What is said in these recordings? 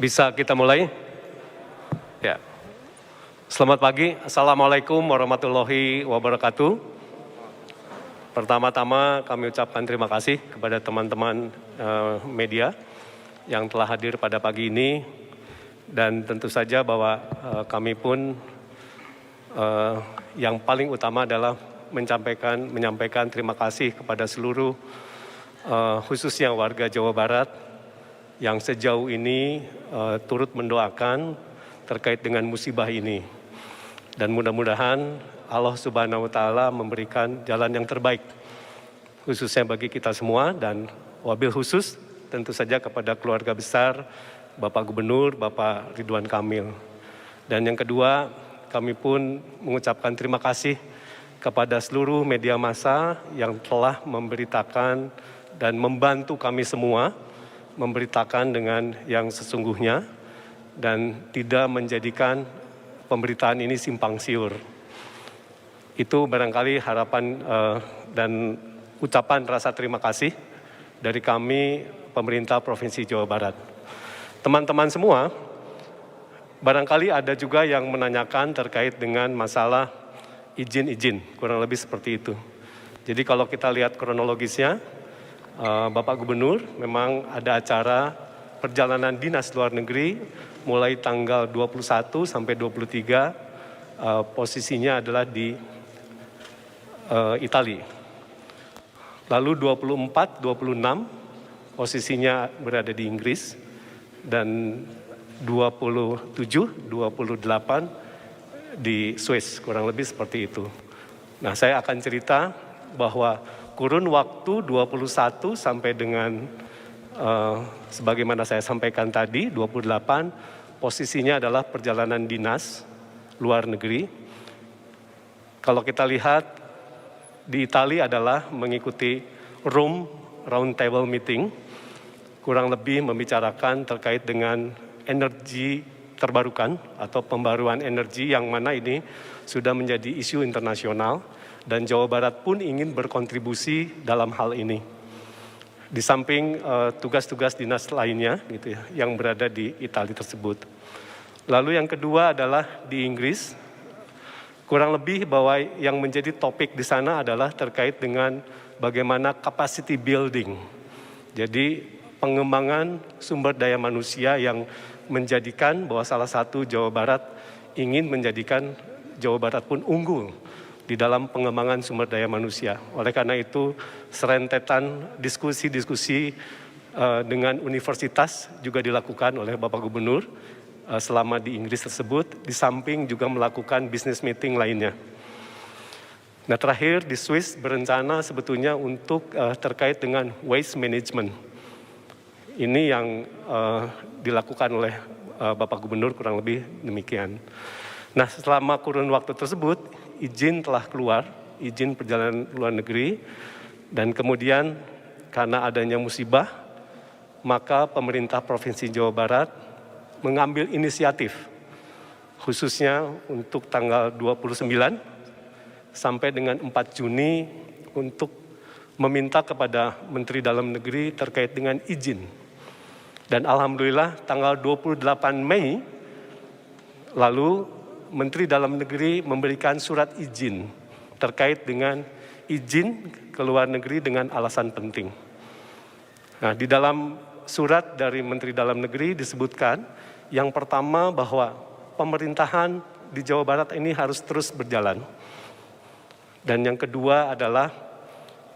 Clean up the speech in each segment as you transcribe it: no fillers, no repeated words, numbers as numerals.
Bisa kita mulai? Ya. Selamat pagi, Assalamualaikum warahmatullahi wabarakatuh. Pertama-tama kami ucapkan terima kasih kepada teman-teman media yang telah hadir pada pagi ini. Dan tentu saja bahwa kami pun yang paling utama adalah menyampaikan terima kasih kepada seluruh khususnya warga Jawa Barat yang sejauh ini turut mendoakan terkait dengan musibah ini. Dan mudah-mudahan Allah Subhanahu wa Ta'ala memberikan jalan yang terbaik, khususnya bagi kita semua, dan wabil khusus tentu saja kepada keluarga besar Bapak Gubernur, Bapak Ridwan Kamil. Dan yang kedua, kami pun mengucapkan terima kasih kepada seluruh media massa yang telah memberitakan dan membantu kami semua memberitakan dengan yang sesungguhnya dan tidak menjadikan pemberitaan ini simpang siur. Itu barangkali harapan dan ucapan rasa terima kasih dari kami pemerintah Provinsi Jawa Barat. Teman-teman semua, barangkali ada juga yang menanyakan terkait dengan masalah izin-izin, kurang lebih seperti itu. Jadi kalau kita lihat kronologisnya, Bapak Gubernur memang ada acara perjalanan dinas luar negeri mulai tanggal 21 sampai 23, posisinya adalah di Italia. Lalu 24, 26 posisinya berada di Inggris, dan 27, 28 di Swiss, kurang lebih seperti itu. Nah, saya akan cerita bahwa kurun waktu 21 sampai dengan sebagaimana saya sampaikan tadi, 28 posisinya adalah perjalanan dinas luar negeri. Kalau kita lihat di Italia adalah mengikuti Rome Round Table Meeting, kurang lebih membicarakan terkait dengan energi terbarukan atau pembaruan energi yang mana ini sudah menjadi isu internasional. Dan Jawa Barat pun ingin berkontribusi dalam hal ini. Di samping tugas-tugas dinas lainnya gitu ya, yang berada di Italia tersebut. Lalu yang kedua adalah di Inggris. Kurang lebih bahwa yang menjadi topik di sana adalah terkait dengan bagaimana capacity building. Jadi pengembangan sumber daya manusia yang menjadikan bahwa salah satu Jawa Barat ingin menjadikan Jawa Barat pun unggul di dalam pengembangan sumber daya manusia. Oleh karena itu, serentetan diskusi-diskusi dengan universitas juga dilakukan oleh Bapak Gubernur selama di Inggris tersebut, di samping juga melakukan business meeting lainnya. Nah, terakhir di Swiss berencana sebetulnya untuk terkait dengan waste management. Ini yang dilakukan oleh Bapak Gubernur, kurang lebih demikian. Nah, selama kurun waktu tersebut, izin telah keluar, izin perjalanan luar negeri, dan kemudian karena adanya musibah, maka pemerintah Provinsi Jawa Barat mengambil inisiatif, khususnya untuk tanggal 29 sampai dengan 4 Juni untuk meminta kepada Menteri Dalam Negeri terkait dengan izin. Dan alhamdulillah tanggal 28 Mei lalu Menteri Dalam Negeri memberikan surat izin terkait dengan izin ke luar negeri dengan alasan penting. Nah, di dalam surat dari Menteri Dalam Negeri disebutkan yang pertama bahwa pemerintahan di Jawa Barat ini harus terus berjalan. Dan yang kedua adalah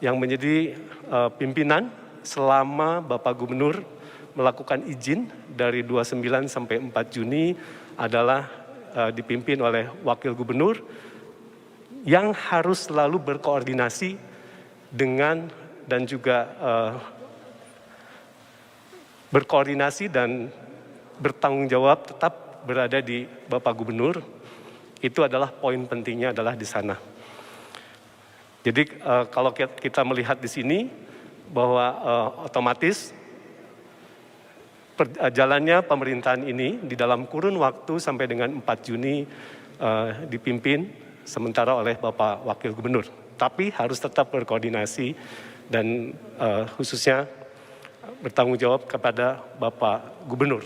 yang menjadi pimpinan selama Bapak Gubernur melakukan izin dari 29 sampai 4 Juni adalah dipimpin oleh Wakil Gubernur yang harus selalu berkoordinasi dengan dan juga berkoordinasi dan bertanggung jawab tetap berada di Bapak Gubernur. Itu adalah poin pentingnya adalah di sana. Jadi kalau kita melihat di sini bahwa otomatis jalannya pemerintahan ini di dalam kurun waktu sampai dengan 4 Juni dipimpin sementara oleh Bapak Wakil Gubernur. Tapi harus tetap berkoordinasi dan khususnya bertanggung jawab kepada Bapak Gubernur.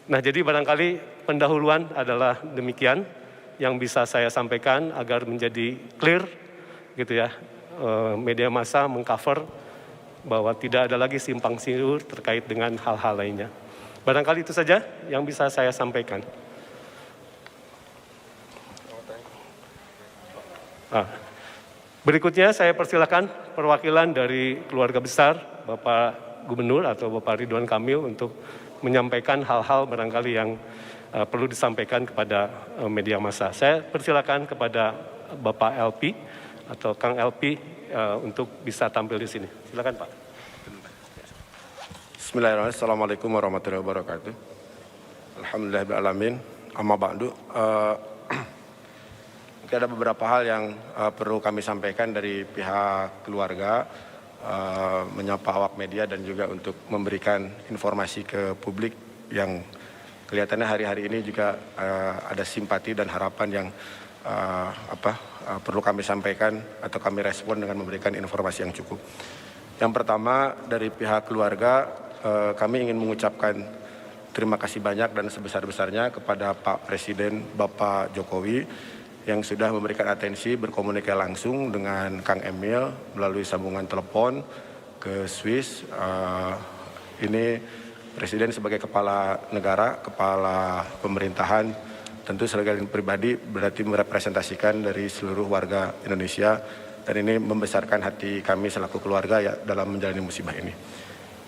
Nah, jadi barangkali pendahuluan adalah demikian yang bisa saya sampaikan agar menjadi clear gitu ya. Media massa mengcover bahwa tidak ada lagi simpang siur terkait dengan hal-hal lainnya. Barangkali itu saja yang bisa saya sampaikan. Berikutnya saya persilakan perwakilan dari keluarga besar Bapak Gubernur atau Bapak Ridwan Kamil untuk menyampaikan hal-hal barangkali yang perlu disampaikan kepada media massa. Saya persilakan kepada Bapak LP atau Kang LP untuk bisa tampil di sini. Silakan Pak. Bismillahirrahmanirrahim. Assalamualaikum warahmatullahi wabarakatuh. Alhamdulillahirrahmanirrahim. Amma ba'du. Mungkin ada beberapa hal yang perlu kami sampaikan dari pihak keluarga, menyapa awak media dan juga untuk memberikan informasi ke publik yang kelihatannya hari-hari ini juga ada simpati dan harapan yang perlu kami sampaikan atau kami respon dengan memberikan informasi yang cukup. Yang pertama dari pihak keluarga kami ingin mengucapkan terima kasih banyak dan sebesar-besarnya kepada Pak Presiden Bapak Jokowi yang sudah memberikan atensi berkomunikasi langsung dengan Kang Emil melalui sambungan telepon ke Swiss. Ini Presiden sebagai kepala negara, kepala pemerintahan, tentu sebagai pribadi berarti merepresentasikan dari seluruh warga Indonesia dan ini membesarkan hati kami selaku keluarga ya dalam menjalani musibah ini.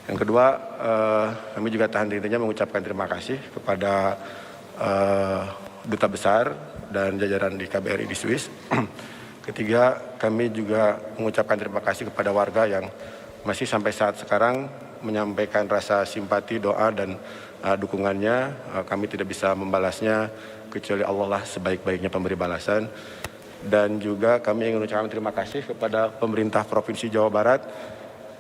Yang kedua, kami juga tahan dirinya mengucapkan terima kasih kepada Duta Besar dan jajaran di KBRI di Swiss. Ketiga, kami juga mengucapkan terima kasih kepada warga yang masih sampai saat sekarang menyampaikan rasa simpati, doa, dan dukungannya. Kami tidak bisa membalasnya, kecuali Allah lah sebaik-baiknya pemberi balasan. Dan juga kami ingin mengucapkan terima kasih kepada pemerintah Provinsi Jawa Barat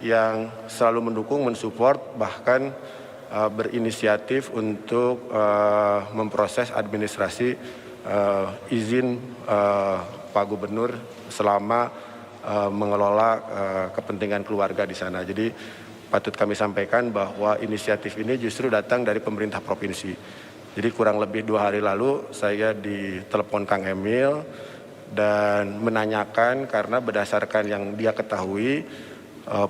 yang selalu mendukung, mensupport, bahkan berinisiatif untuk memproses administrasi izin Pak Gubernur selama mengelola kepentingan keluarga di sana. Jadi patut kami sampaikan bahwa inisiatif ini justru datang dari pemerintah provinsi. Jadi kurang lebih 2 hari lalu saya ditelepon Kang Emil dan menanyakan karena berdasarkan yang dia ketahui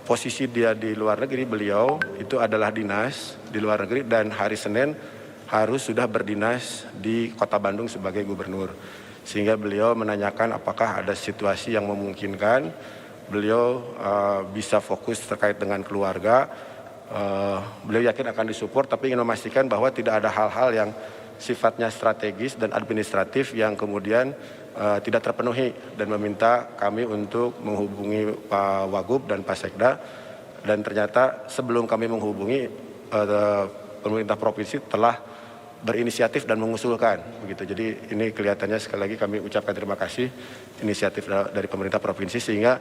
posisi dia di luar negeri, beliau itu adalah dinas di luar negeri dan hari Senin harus sudah berdinas di Kota Bandung sebagai gubernur. Sehingga beliau menanyakan apakah ada situasi yang memungkinkan beliau bisa fokus terkait dengan keluarga. Beliau yakin akan disupport tapi ingin memastikan bahwa tidak ada hal-hal yang sifatnya strategis dan administratif yang kemudian tidak terpenuhi dan meminta kami untuk menghubungi Pak Wagub dan Pak Sekda dan ternyata sebelum kami menghubungi pemerintah provinsi telah berinisiatif dan mengusulkan begitu. Jadi ini kelihatannya sekali lagi kami ucapkan terima kasih inisiatif dari pemerintah provinsi sehingga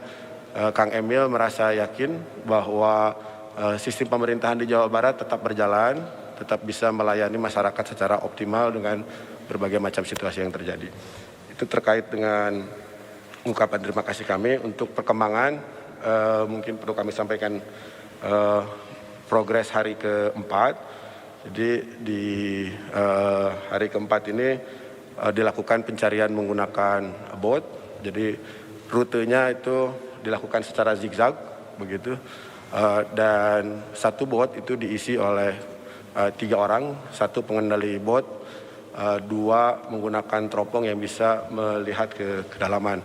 Kang Emil merasa yakin bahwa sistem pemerintahan di Jawa Barat tetap berjalan, tetap bisa melayani masyarakat secara optimal dengan berbagai macam situasi yang terjadi. Itu terkait dengan ungkapan terima kasih kami. Untuk perkembangan mungkin perlu kami sampaikan progres hari keempat. Jadi di hari keempat ini dilakukan pencarian menggunakan bot. Jadi rutenya itu dilakukan secara zigzag begitu. Dan satu bot itu diisi oleh 3 orang, 1 pengendali bot, 2 menggunakan teropong yang bisa melihat ke kedalaman.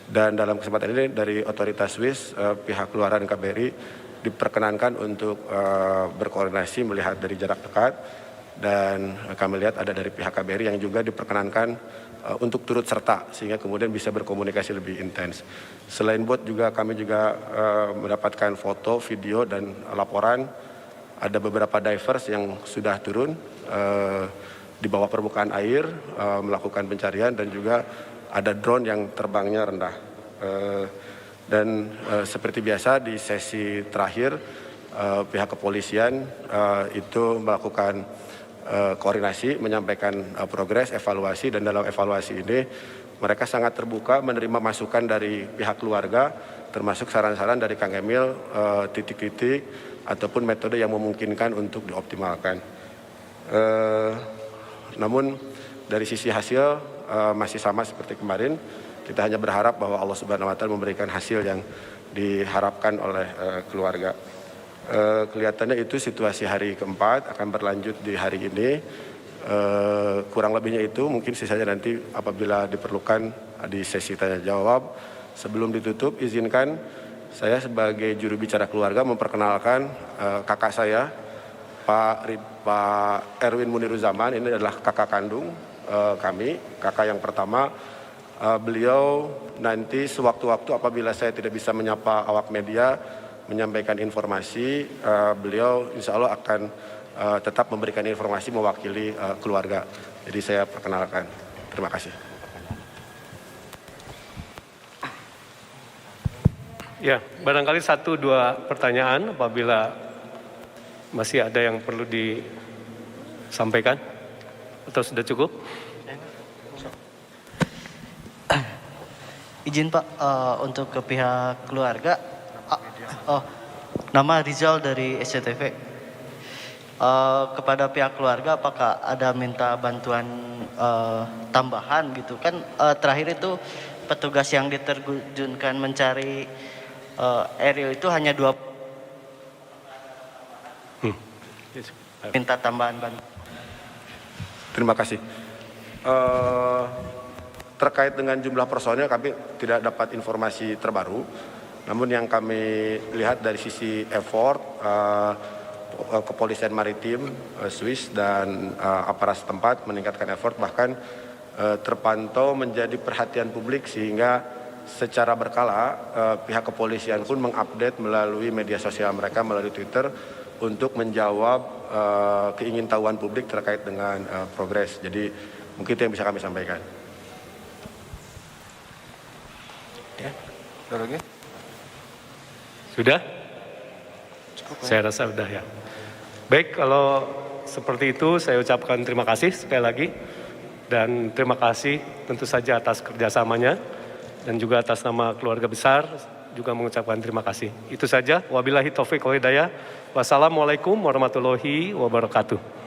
Dan dalam kesempatan ini dari otoritas Swiss, pihak keluarga dan KBRI diperkenankan untuk berkoordinasi melihat dari jarak dekat. Dan kami lihat ada dari pihak KBRI yang juga diperkenankan untuk turut serta sehingga kemudian bisa berkomunikasi lebih intens. Selain bot juga kami juga mendapatkan foto, video dan laporan. Ada beberapa divers yang sudah turun di bawah permukaan air melakukan pencarian dan juga ada drone yang terbangnya rendah. Dan seperti biasa di sesi terakhir pihak kepolisian itu melakukan koordinasi, menyampaikan progres, evaluasi dan dalam evaluasi ini mereka sangat terbuka menerima masukan dari pihak keluarga termasuk saran-saran dari Kang Emil titik-titik ataupun metode yang memungkinkan untuk dioptimalkan. Namun dari sisi hasil masih sama seperti kemarin. Kita hanya berharap bahwa Allah Subhanahu wa Ta'ala memberikan hasil yang diharapkan oleh keluarga. Kelihatannya itu situasi hari keempat akan berlanjut di hari ini. Kurang lebihnya itu mungkin sisanya nanti apabila diperlukan di sesi tanya jawab. Sebelum ditutup, izinkan saya sebagai juru bicara keluarga memperkenalkan kakak saya, Pak Erwin Muniruzaman. Ini adalah kakak kandung kami, kakak yang pertama. Beliau nanti sewaktu-waktu apabila saya tidak bisa menyapa awak media, menyampaikan informasi, beliau insya Allah akan tetap memberikan informasi mewakili keluarga. Jadi saya perkenalkan. Terima kasih. Ya, barangkali 1-2 pertanyaan apabila masih ada yang perlu disampaikan atau sudah cukup? Izin Pak, untuk ke pihak keluarga, nama Rizal dari SCTV. Kepada pihak keluarga, apakah ada minta bantuan tambahan gitu kan? Terakhir itu petugas yang diterjunkan mencari Ariel itu hanya 2. Minta tambahan bantuan. Terima kasih. Terkait dengan jumlah personel kami tidak dapat informasi terbaru. Namun yang kami lihat dari sisi effort, kepolisian maritim Swiss dan aparat setempat meningkatkan effort, bahkan terpantau menjadi perhatian publik sehingga secara berkala pihak kepolisian pun mengupdate melalui media sosial mereka, melalui Twitter, untuk menjawab keingintahuan publik terkait dengan progres. Jadi mungkin itu yang bisa kami sampaikan. Ya, ada lagi? Sudah? Cukup, Saya rasa sudah ya. Baik, kalau seperti itu saya ucapkan terima kasih sekali lagi. Dan terima kasih tentu saja atas kerjasamanya. Dan juga atas nama keluarga besar juga mengucapkan terima kasih. Itu saja. Wabillahi taufiq wal hidayah. Wassalamualaikum warahmatullahi wabarakatuh.